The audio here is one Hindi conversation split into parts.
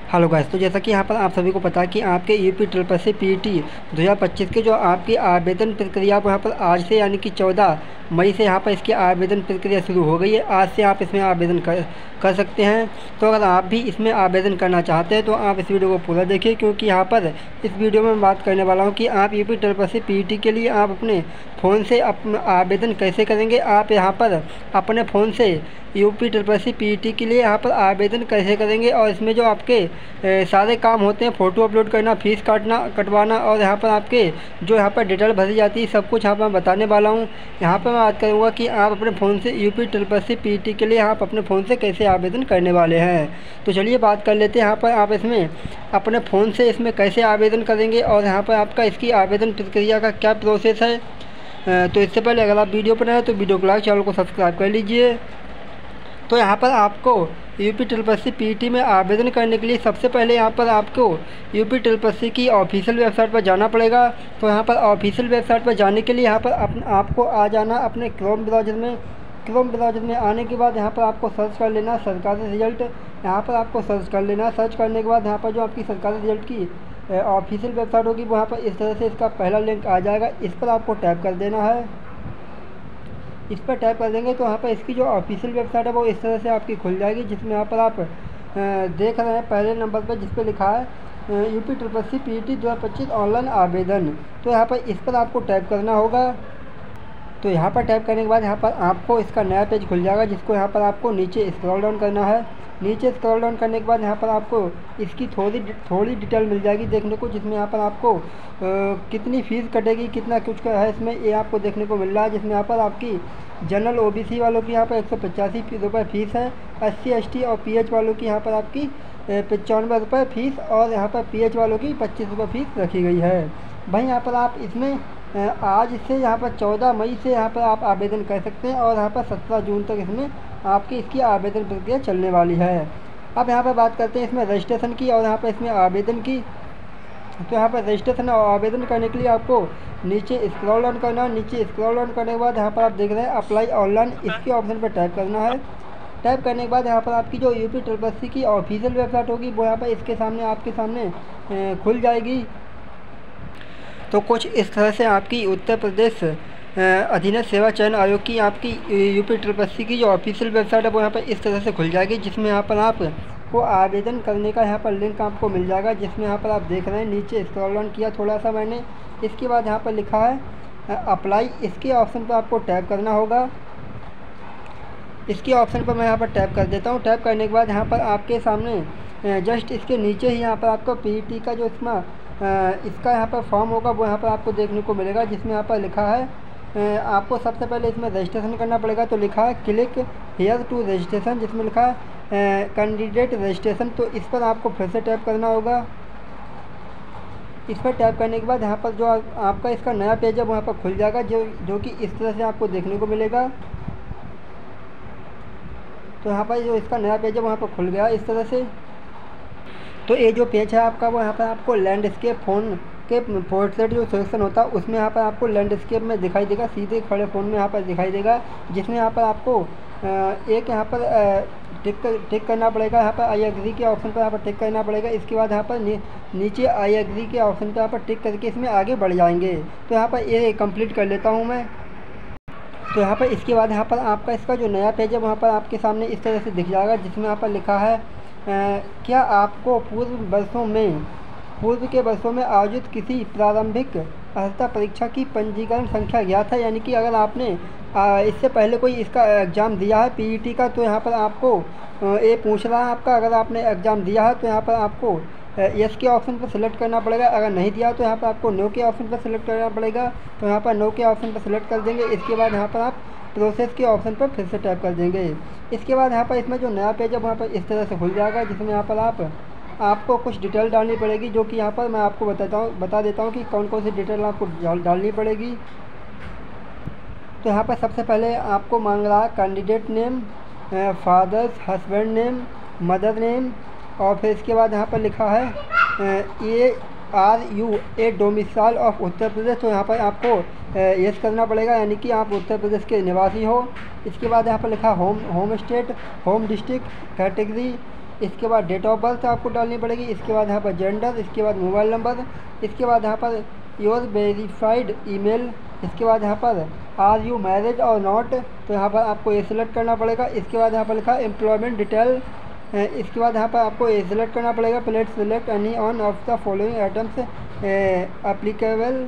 हेलो गाइस, तो जैसा कि यहाँ पर आप सभी को पता है कि आपके यूपी ट्रिपल सी पीटी 2025 के जो आपकी आवेदन प्रक्रिया को यहाँ पर आज से यानी कि 14 मई से यहाँ पर इसकी आवेदन प्रक्रिया शुरू हो गई है। आज से आप इसमें आवेदन कर सकते हैं। तो अगर आप भी इसमें आवेदन करना चाहते हैं तो आप इस वीडियो को पूरा देखिए, क्योंकि यहाँ पर इस वीडियो में मैं बात करने वाला हूँ कि आप यूपी ट्रिपल सी पीटी के लिए आप अपने फ़ोन से अपना आवेदन कैसे करेंगे। आप यहाँ पर अपने फ़ोन से यूपी ट्रिपल सी पीटी के लिए यहाँ पर आवेदन कैसे करेंगे, और इसमें जो आपके सारे काम होते हैं, फ़ोटो अपलोड करना, फ़ीस कटवाना और यहाँ पर आपके जो यहाँ पर डिटेल भरी जाती है, सब कुछ यहाँ पर मैं बताने वाला हूँ। यहाँ पर मैं बात करूँगा कि आप अपने फ़ोन से यूपी ट्रिपल सी पीटी के लिए आप अपने फ़ोन से कैसे आवेदन करने वाले हैं। तो चलिए बात कर लेते हैं यहाँ पर आप इसमें अपने फ़ोन से इसमें कैसे आवेदन करेंगे और यहाँ पर आपका इसकी आवेदन प्रक्रिया का क्या प्रोसेस है। तो इससे पहले अगर आप वीडियो पर आए तो वीडियो को लाइक, चैनल को सब्सक्राइब कर लीजिए। तो यहाँ पर आपको यूपी ट्रिपल सी पीटी में आवेदन करने के लिए सबसे पहले यहाँ पर आपको यूपी ट्रिपल सी की ऑफिशियल वेबसाइट पर जाना पड़ेगा। तो यहाँ पर ऑफिशियल वेबसाइट पर जाने के लिए यहाँ पर आपको आ जाना अपने क्रोम ब्राउज़र में। क्रोम ब्राउज़र में आने के बाद यहाँ पर आपको सर्च कर लेना सरकारी रिजल्ट। यहाँ पर आपको सर्च कर लेना। सर्च करने के बाद यहाँ पर जो आपकी सरकारी रिजल्ट की ऑफिशियल वेबसाइट होगी वहाँ पर इस तरह से इसका पहला लिंक आ जाएगा। इस पर आपको टैप कर देना है। इस पर टैप कर देंगे तो यहाँ पर इसकी जो ऑफिशियल वेबसाइट है वो इस तरह से आपकी खुल जाएगी, जिसमें यहाँ पर आप देख रहे हैं पहले नंबर पर जिस पर लिखा है UP triple C PT 2025 online आवेदन। तो यहाँ पर इस पर आपको टैप करना होगा। तो यहाँ पर टैप करने के बाद यहाँ पर आपको इसका नया पेज खुल जाएगा, जिसको यहाँ पर आपको नीचे स्क्रॉल डाउन करना है। नीचे स्क्रॉल डाउन करने के बाद यहाँ पर आपको इसकी थोड़ी डिटेल मिल जाएगी देखने को, जिसमें यहाँ पर आपको कितनी फ़ीस कटेगी, कितना कुछ का है इसमें ये आपको देखने को मिल रहा है। जिसमें यहाँ पर आपकी जनरल ओबीसी वालों की यहाँ पर 185 रुपये फ़ीस है। SC ST और PH वालों की यहाँ पर आपकी 95 रुपये फ़ीस और यहाँ पर PH वालों की 25 रुपये फ़ीस रखी गई है। भाई यहाँ पर आप इसमें आज से यहाँ पर 14 मई से यहाँ पर आप आवेदन कर सकते हैं और यहाँ पर 17 जून तक इसमें आपकी इसकी आवेदन प्रक्रिया चलने वाली है। अब यहाँ पर बात करते हैं इसमें रजिस्ट्रेशन की और यहाँ पर इसमें आवेदन की। तो यहाँ पर रजिस्ट्रेशन और आवेदन करने के लिए आपको नीचे स्क्रॉल डाउन करना है। नीचे स्क्रॉल डाउन करने के बाद यहाँ पर आप देख रहे हैं अप्लाई ऑनलाइन, इसके ऑप्शन पर टैप करना है। टैप करने के बाद यहाँ पर आपकी जो यूपी ट्रिपल सी की ऑफिशियल वेबसाइट होगी वो यहाँ पर इसके सामने आपके सामने खुल जाएगी। तो कुछ इस तरह से आपकी उत्तर प्रदेश अधीनस्थ सेवा चयन आयोग की आपकी यूपी ट्रिपल सी की जो ऑफिशियल वेबसाइट है वो यहाँ पर इस तरह से खुल जाएगी, जिसमें यहाँ पर आपको आवेदन करने का यहाँ पर लिंक आपको मिल जाएगा। जिसमें यहाँ पर आप देख रहे हैं नीचे स्क्रॉल डाउन किया थोड़ा सा मैंने, इसके बाद यहाँ पर लिखा है अप्लाई, इसके ऑप्शन पर आपको टैप करना होगा। इसके ऑप्शन पर मैं यहाँ पर टैप कर देता हूँ। टैप करने के बाद यहाँ पर आपके सामने जस्ट इसके नीचे ही यहाँ पर आपको पीटी का जो इसका यहाँ पर फॉर्म होगा वो यहाँ पर आपको देखने को मिलेगा, जिसमें यहाँ पर लिखा है आपको सबसे पहले इसमें रजिस्ट्रेशन करना पड़ेगा। तो लिखा है क्लिक हियर टू रजिस्ट्रेशन, जिसमें लिखा है कैंडिडेट रजिस्ट्रेशन। तो इस पर आपको फिर से टैप करना होगा। इस पर टैप करने के बाद यहाँ पर जो आपका इसका नया पेज है वो यहाँ पर खुल जाएगा, जो कि इस तरह से आपको देखने को मिलेगा। तो यहाँ पर जो इसका नया पेज है वहाँ पर खुल गया इस तरह से। तो ये जो पेज है आपका वो यहाँ पर आपको लैंडस्केप फ़ोन के पोर्ट्रेट जो सिलेक्शन होता है उसमें यहाँ पर आपको लैंडस्केप में दिखाई देगा, सीधे खड़े फ़ोन में यहाँ पर दिखाई देगा। जिसमें यहाँ पर आपको एक यहाँ पर टिक करना पड़ेगा। यहाँ पर आई एग्री के ऑप्शन पर यहाँ पर टिक करना पड़ेगा। इसके बाद यहाँ पर नीचे आई एग्री के ऑप्शन पर यहाँ पर टिक करके इसमें आगे बढ़ जाएंगे। तो यहाँ पर ये कंप्लीट कर लेता हूँ मैं। तो यहाँ पर इसके बाद यहाँ पर आपका इसका जो नया पेज है वहाँ पर आपके सामने इस तरह से दिख जाएगा, जिसमें यहाँ पर लिखा है क्या आपको पूर्व के वर्षों में आयोजित किसी प्रारंभिक अर्हता परीक्षा की पंजीकरण संख्या ज्ञात है। यानी कि अगर आपने इससे पहले कोई इसका एग्ज़ाम दिया है पीईटी का, तो यहाँ पर आपको ये पूछ रहा है आपका, अगर आपने एग्ज़ाम दिया है तो यहाँ पर आपको यस के ऑप्शन पर सिलेक्ट करना पड़ेगा। अगर नहीं दिया तो यहाँ पर आपको नो के ऑप्शन पर सिलेक्ट करना पड़ेगा। तो यहाँ पर नो के ऑप्शन पर सिलेक्ट कर देंगे। इसके बाद यहाँ पर आप प्रोसेस के ऑप्शन पर फिर से टैप कर देंगे। इसके बाद यहाँ पर इसमें जो नया पेज है वहाँ पर इस तरह से खुल जाएगा, जिसमें यहाँ पर आपको कुछ डिटेल डालनी पड़ेगी, जो कि यहाँ पर मैं आपको बता देता हूँ कि कौन कौन सी डिटेल आपको डालनी पड़ेगी। तो यहाँ पर सबसे पहले आपको मांग रहा है candidate name, father's husband name, mother name, और फिर इसके बाद यहाँ पर लिखा है ARU a domicile of Uttar Pradesh. तो यहाँ पर आपको यस करना पड़ेगा, यानी कि आप उत्तर प्रदेश के निवासी हो। इसके बाद यहाँ पर लिखा home state, home district, category, इसके बाद डेट ऑफ बर्थ आपको डालनी पड़ेगी, इसके बाद यहाँ पर जेंडर, इसके बाद मोबाइल नंबर, इसके बाद यहाँ पर योर वेरीफाइड ईमेल, इसके बाद यहाँ पर आर यू मैरिड और नॉट, तो यहाँ पर आपको ये सिलेक्ट करना पड़ेगा। इसके बाद यहाँ पर लिखा एम्प्लॉयमेंट डिटेल, इसके बाद यहाँ पर आपको ये सिलेक्ट करना पड़ेगा। Please select any one of the following items applicable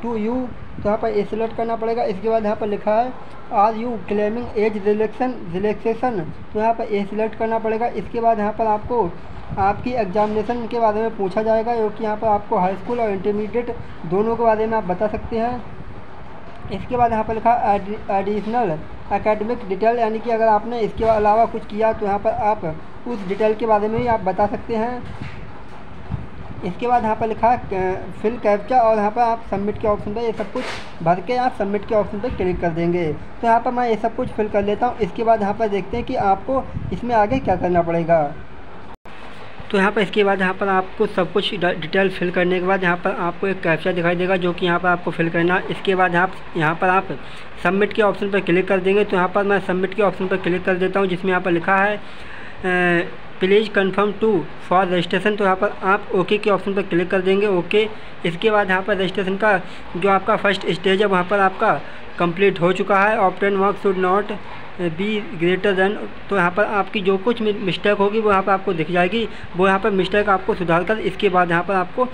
to you, तो यहाँ पर ये सिलेक्ट करना पड़ेगा। इसके बाद यहाँ पर लिखा है are you claiming age relaxation, तो यहाँ पर ये सिलेक्ट करना पड़ेगा। इसके बाद यहाँ पर आपको आपकी एग्जामिनेशन के बारे में पूछा जाएगा, क्योंकि यहाँ पर आपको हाई स्कूल और इंटरमीडिएट दोनों के बारे में आप बता सकते हैं। इसके बाद यहाँ पर लिखा एडिशनल एकेडमिक डिटेल, यानी कि अगर आपने इसके अलावा कुछ किया तो यहाँ पर आप उस डिटेल के बारे में ही आप बता सकते हैं। इसके बाद यहाँ पर लिखा फिल कैप्चा, और यहाँ पर आप सबमिट के ऑप्शन पर ये सब कुछ भर के आप सबमिट के ऑप्शन पर क्लिक कर देंगे। तो यहाँ पर मैं ये सब कुछ फिल कर लेता हूँ। इसके बाद यहाँ पर देखते हैं कि आपको इसमें आगे क्या करना पड़ेगा। तो यहाँ पर इसके बाद यहाँ पर आपको सब कुछ डिटेल फिल करने के बाद यहाँ पर आपको एक कैप्चा दिखाई देगा, जो कि यहाँ पर आपको फिल करना। इसके बाद यहाँ पर आप सबमिट के ऑप्शन पर क्लिक कर देंगे। तो यहाँ पर मैं सबमिट के ऑप्शन पर क्लिक कर देता हूँ, जिसमें यहाँ पर लिखा है please confirm to for registration, तो यहाँ पर आप ओके के ऑप्शन पर क्लिक कर देंगे। ओके। इसके बाद यहाँ पर रजिस्ट्रेशन का जो आपका फर्स्ट स्टेज है वहाँ पर आपका कंप्लीट हो चुका है। Obtain mark should not be greater than, तो यहाँ पर आपकी जो कुछ मिस्टेक होगी वो यहाँ पर आपको दिख जाएगी। वो यहाँ पर मिस्टेक आपको सुधार कर इसके बाद यहाँ पर आपको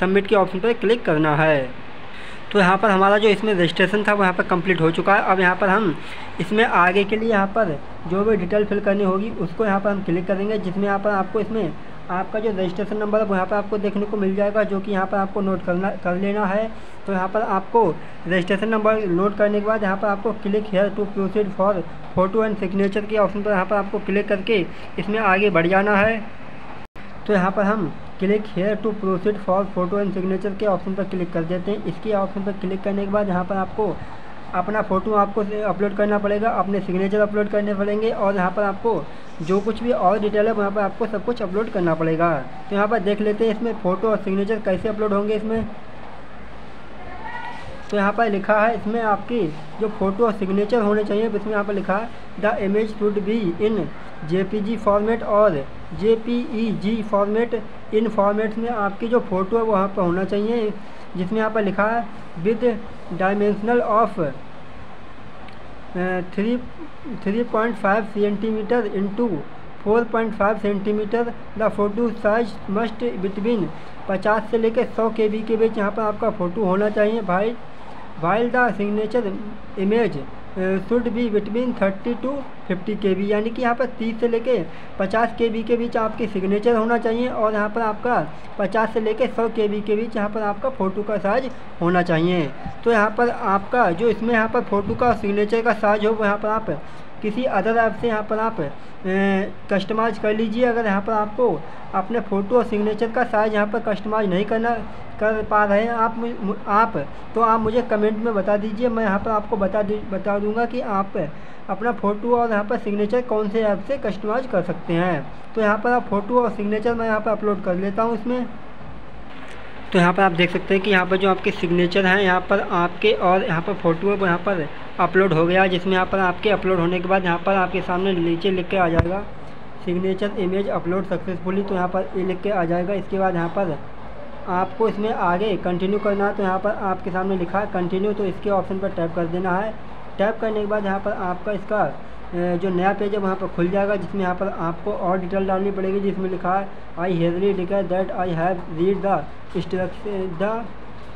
सबमिट के ऑप्शन पर क्लिक करना है। तो यहाँ पर हमारा जो इसमें रजिस्ट्रेशन था वो यहाँ पर कंप्लीट हो चुका है। अब यहाँ पर हम इसमें आगे के लिए यहाँ पर जो भी डिटेल फिल करनी होगी उसको यहाँ पर हम क्लिक करेंगे, जिसमें यहाँ पर आपको इसमें आपका जो रजिस्ट्रेशन नंबर है वो यहाँ पर आपको देखने को मिल जाएगा, जो कि यहाँ पर आपको नोट कर लेना है। तो यहाँ पर आपको रजिस्ट्रेशन नंबर नोट करने के बाद यहाँ पर आपको click here to proceed for photo and signature के ऑप्शन पर यहाँ पर आपको क्लिक करके इसमें आगे बढ़ जाना है। तो यहाँ पर हम click here to proceed for photo and signature के ऑप्शन पर क्लिक कर देते हैं। इसके ऑप्शन पर क्लिक करने के बाद यहाँ पर आपको अपना फ़ोटो आपको अपलोड करना पड़ेगा, अपने सिग्नेचर अपलोड करने पड़ेंगे, और यहाँ पर आपको जो कुछ भी और डिटेल है वहाँ पर आपको सब कुछ अपलोड करना पड़ेगा। तो यहाँ पर देख लेते हैं इसमें फ़ोटो और सिग्नेचर कैसे अपलोड होंगे इसमें। तो यहाँ पर लिखा है इसमें आपकी जो फ़ोटो और सिग्नेचर होने चाहिए, इसमें यहाँ पर लिखा है the image should be in JPG format और JPEG फॉर्मेट। इन फॉर्मेट्स में आपकी जो फ़ोटो है वो वहाँ पर होना चाहिए, जिसमें यहाँ पर लिखा है with dimensional of 3.5 centimetre into 4.5 centimetre. The photo size must between 50 से लेकर 100 KB के बीच यहाँ पर आपका फ़ोटो होना चाहिए भाई। While the signature image should be between 30 to 50 KB, यानी कि यहाँ पर 30 से लेके 50 KB के बीच आपकी सिग्नेचर होना चाहिए, और यहाँ पर आपका 50 से लेके 100 KB के बीच यहाँ पर आपका फ़ोटो का साइज होना चाहिए। तो यहाँ पर आपका जो इसमें यहाँ पर फ़ोटो का सिग्नेचर का साइज हो वो यहाँ पर आप किसी अदर ऐप से यहाँ पर आप कस्टमाइज़ कर लीजिए। अगर यहाँ पर आपको अपने फ़ोटो और सिग्नेचर का साइज़ यहाँ पर कस्टमाइज़ नहीं कर पा रहे हैं आप तो आप मुझे कमेंट में बता दीजिए। मैं यहाँ पर आपको बता दूँगा कि आप अपना फ़ोटो और यहाँ पर सिग्नेचर कौन से ऐप से कस्टमाइज़ कर सकते हैं। तो यहाँ पर आप फ़ोटो और सिग्नेचर मैं यहाँ पर अपलोड कर लेता हूँ इसमें। तो यहाँ पर आप देख सकते हैं कि यहाँ पर जो आपके सिग्नेचर हैं यहाँ पर आपके और यहाँ पर फ़ोटो है वो यहाँ पर अपलोड हो गया, जिसमें यहाँ पर आपके अपलोड होने के बाद यहाँ पर आपके सामने नीचे लिख के आ जाएगा सिग्नेचर इमेज अपलोड सक्सेसफुली। तो यहाँ पर ये लिख के आ जाएगा। इसके बाद यहाँ पर आपको इसमें आगे कंटिन्यू करना है, तो यहाँ पर आपके सामने लिखा है कंटिन्यू, तो इसके ऑप्शन पर टैप कर देना है। टैप करने के बाद यहाँ पर आपका इसका जो नया पेज है वहाँ पर खुल जाएगा, जिसमें यहाँ पर आपको और डिटेल डालनी पड़ेगी, जिसमें लिखा है I hereby declare that I have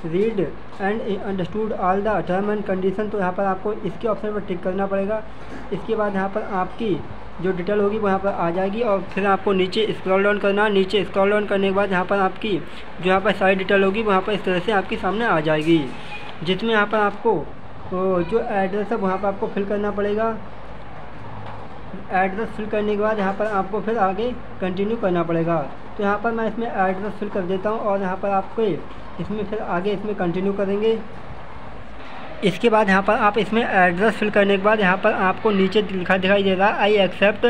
read and understood all the term and condition. तो यहाँ पर आपको इसके ऑप्शन पर टिक करना पड़ेगा। इसके बाद यहाँ पर आपकी जो डिटेल होगी वो यहाँ पर आ जाएगी, और फिर आपको नीचे स्क्रॉल डाउन करना है। नीचे स्क्रॉल डाउन करने के बाद यहाँ पर आपकी जो यहाँ पर सारी डिटेल होगी वहाँ पर इस तरह से आपके सामने आ जाएगी, जिसमें यहाँ पर आपको जो एड्रेस है वहाँ पर आपको फिल करना पड़ेगा। एड्रेस फिल करने के बाद यहाँ पर आपको फिर आगे कंटिन्यू करना पड़ेगा। तो यहाँ पर मैं इसमें एड्रेस फिल कर देता हूँ, और यहाँ पर आपको इसमें फिर आगे इसमें कंटिन्यू करेंगे। इसके बाद यहाँ पर आप इसमें एड्रेस फिल करने के बाद यहाँ पर आपको नीचे लिखा दिखाई दे रहा है I accept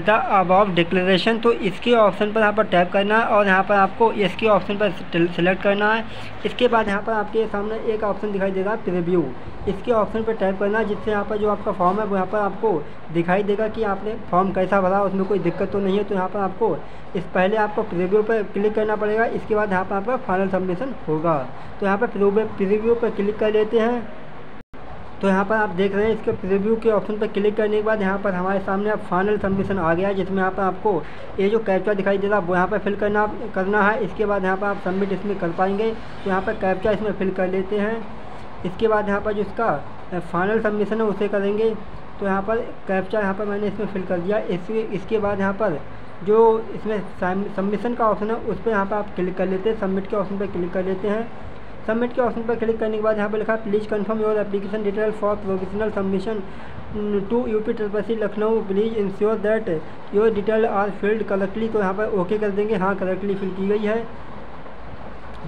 the above declaration. तो इसके ऑप्शन पर यहाँ पर टैप करना है और यहाँ पर आपको इसके ऑप्शन पर सिलेक्ट करना है। इसके बाद यहाँ पर आपके सामने एक ऑप्शन दिखाई दे रहा है प्रीव्यू, इसके ऑप्शन पर टैप करना है, जिससे यहाँ पर जो आपका फॉर्म है वो यहाँ पर आपको दिखाई देगा कि आपने फॉर्म कैसा भरा, उसमें कोई दिक्कत तो नहीं है। तो यहाँ पर आपको पहले आपको प्रीव्यू पर क्लिक करना पड़ेगा, इसके बाद यहाँ पर आपका फाइनल सबमिशन होगा। तो यहाँ पर प्रीव्यू पर क्लिक कर लेते हैं। तो यहाँ पर आप देख रहे हैं इसके प्रीव्यू के ऑप्शन पर क्लिक करने के बाद यहाँ पर हमारे सामने अब फाइनल सबमिशन आ गया है, जिसमें यहाँ पर आपको ये जो कैप्चा दिखाई दे रहा है वो यहाँ पर फिल करना है। इसके बाद यहाँ पर आप सबमिट इसमें कर पाएंगे। तो यहाँ पर कैप्चा इसमें फिल कर लेते हैं। इसके बाद यहाँ पर जो इसका फाइनल सबमिशन है उसे करेंगे। तो यहाँ पर कैप्चा यहाँ पर मैंने इसमें फिल कर दिया। इसके बाद यहाँ पर जो इसमें सबमिशन का ऑप्शन है उस पर यहाँ पर आप क्लिक कर लेते हैं, सबमिट के ऑप्शन पर क्लिक कर लेते हैं। सबमिट के ऑप्शन पर क्लिक करने के बाद यहाँ पर लिखा है please confirm your application detail for provisional submission to UP Lucknow, please ensure that your detail are filled correctly. तो यहाँ पर ओके कर देंगे, हाँ करेक्टली फिल की गई है।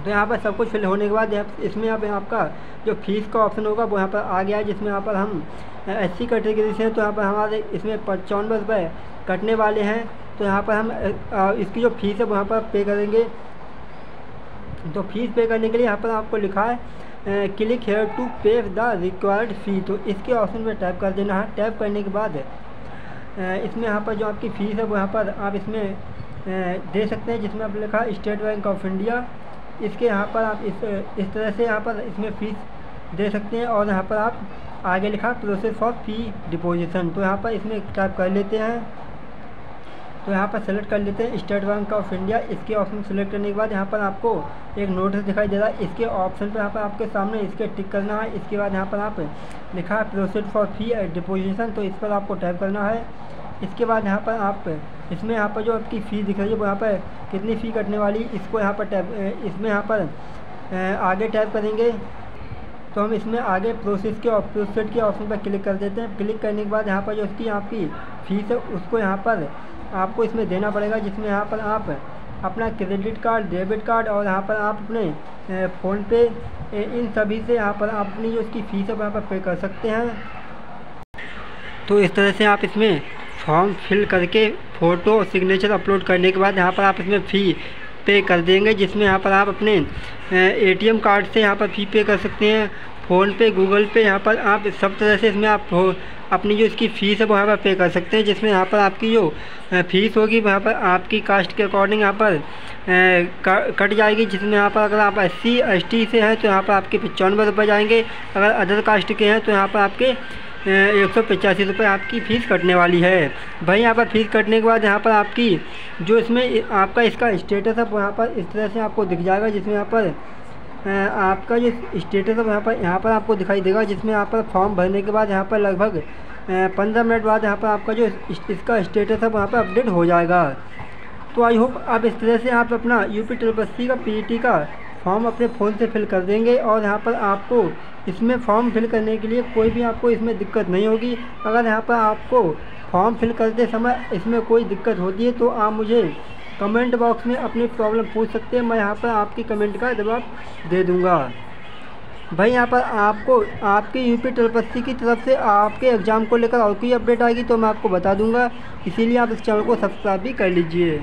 तो यहाँ पर सब कुछ फिल होने के बाद इसमें अब आपका जो फीस का ऑप्शन होगा वो यहाँ पर आ गया है, जिसमें यहाँ पर हम SC कैटेगरी से हैं। तो यहाँ पर हमारे इसमें 95 रुपये कटने वाले हैं। तो यहाँ पर हम इसकी जो फीस है वो यहाँ पर पे करेंगे। तो फीस पे करने के लिए यहाँ पर आपको लिखा है क्लिक हेयर टू पे द रिक्वायर्ड फ़ी। तो इसके ऑप्शन पर टैप कर देना है। टैप करने के बाद इसमें यहाँ पर जो आपकी फ़ीस है वो यहाँ पर आप इसमें दे सकते हैं, जिसमें आप लिखा है स्टेट बैंक ऑफ इंडिया। इसके यहाँ पर आप इस तरह से यहाँ पर इसमें फ़ीस दे सकते हैं। और यहाँ पर आप आगे लिखा प्रोसेस फॉर फ़ी डिपोजिशन। तो यहाँ पर इसमें टैप कर लेते हैं। तो यहाँ पर सेलेक्ट कर लेते हैं स्टेट बैंक ऑफ इंडिया। इसके ऑप्शन सेलेक्ट करने के बाद यहाँ पर आपको एक नोटिस दिखाई दे रहा है, इसके ऑप्शन पर यहाँ पर आपके सामने इसके टिक करना है। इसके बाद यहाँ पर आप लिखा है प्रोसीड फॉर फी डिपोजिशन, तो इस पर आपको टैप करना है। इसके बाद यहाँ पर आप इसमें यहाँ पर जो आपकी फ़ी दिख रही है वो यहाँ पर कितनी फ़ी कटने वाली, इसको यहाँ पर इसमें यहाँ पर आगे टैप करेंगे। तो हम इसमें आगे प्रोसेड के ऑप्शन पर क्लिक कर देते हैं। क्लिक करने के बाद यहाँ पर जो उसकी आपकी फ़ीस है उसको यहाँ पर आपको इसमें देना पड़ेगा, जिसमें यहाँ पर आप अपना क्रेडिट कार्ड, डेबिट कार्ड और यहाँ पर आप अपने फ़ोन पे इन सभी से यहाँ पर आप अपनी जो इसकी फ़ीस है वो यहाँ पर पे कर सकते हैं। तो इस तरह से आप इसमें फॉर्म फिल करके फ़ोटो और सिग्नेचर अपलोड करने के बाद यहाँ पर आप इसमें फ़ी पे कर देंगे, जिसमें यहाँ पर आप अपने ATM कार्ड से यहाँ पर फ़ी पे कर सकते हैं, फ़ोन पे, गूगल पे, यहाँ पर आप सब तरह से इसमें आप अपनी जो इसकी फ़ीस है वो यहाँ पर पे कर सकते हैं। जिसमें यहाँ पर आपकी जो फ़ीस होगी वहाँ पर आपकी कास्ट के अकॉर्डिंग यहाँ पर कट जाएगी। जिसमें यहाँ पर अगर आप SC ST से हैं तो यहाँ पर आपके 95 रुपये जाएंगे, अगर अदर कास्ट के हैं तो यहाँ पर आपके 185 रुपये आपकी फ़ीस कटने वाली है। भाई यहाँ पर फ़ीस कटने के बाद यहाँ पर आपकी जो इसमें आपका इसका स्टेटस है वो यहाँ पर इस तरह से आपको दिख जाएगा, जिसमें यहाँ पर आपका जो स्टेटस है यहाँ पर आपको दिखाई देगा, जिसमें यहाँ पर फॉर्म भरने के बाद यहाँ पर लगभग 15 मिनट बाद यहाँ पर आपका जो इसका स्टेटस है वहाँ पर अपडेट हो जाएगा। तो आई होप आप इस तरह से आप अपना UP का PET का फॉर्म अपने फ़ोन से फिल कर देंगे और यहाँ पर आपको इसमें फॉर्म फिल करने के लिए कोई भी आपको इसमें दिक्कत नहीं होगी। अगर यहाँ पर आपको फॉर्म फिल करते समय इसमें कोई दिक्कत होती है तो आप मुझे कमेंट बॉक्स में अपनी प्रॉब्लम पूछ सकते हैं, मैं यहाँ पर आपकी कमेंट का जवाब दे दूँगा। भाई यहाँ पर आपको आपके UP की तरफ से आपके एग्ज़ाम को लेकर और कोई अपडेट आएगी तो मैं आपको बता दूँगा, इसीलिए आप इस चैनल को सब्सक्राइब भी कर लीजिए।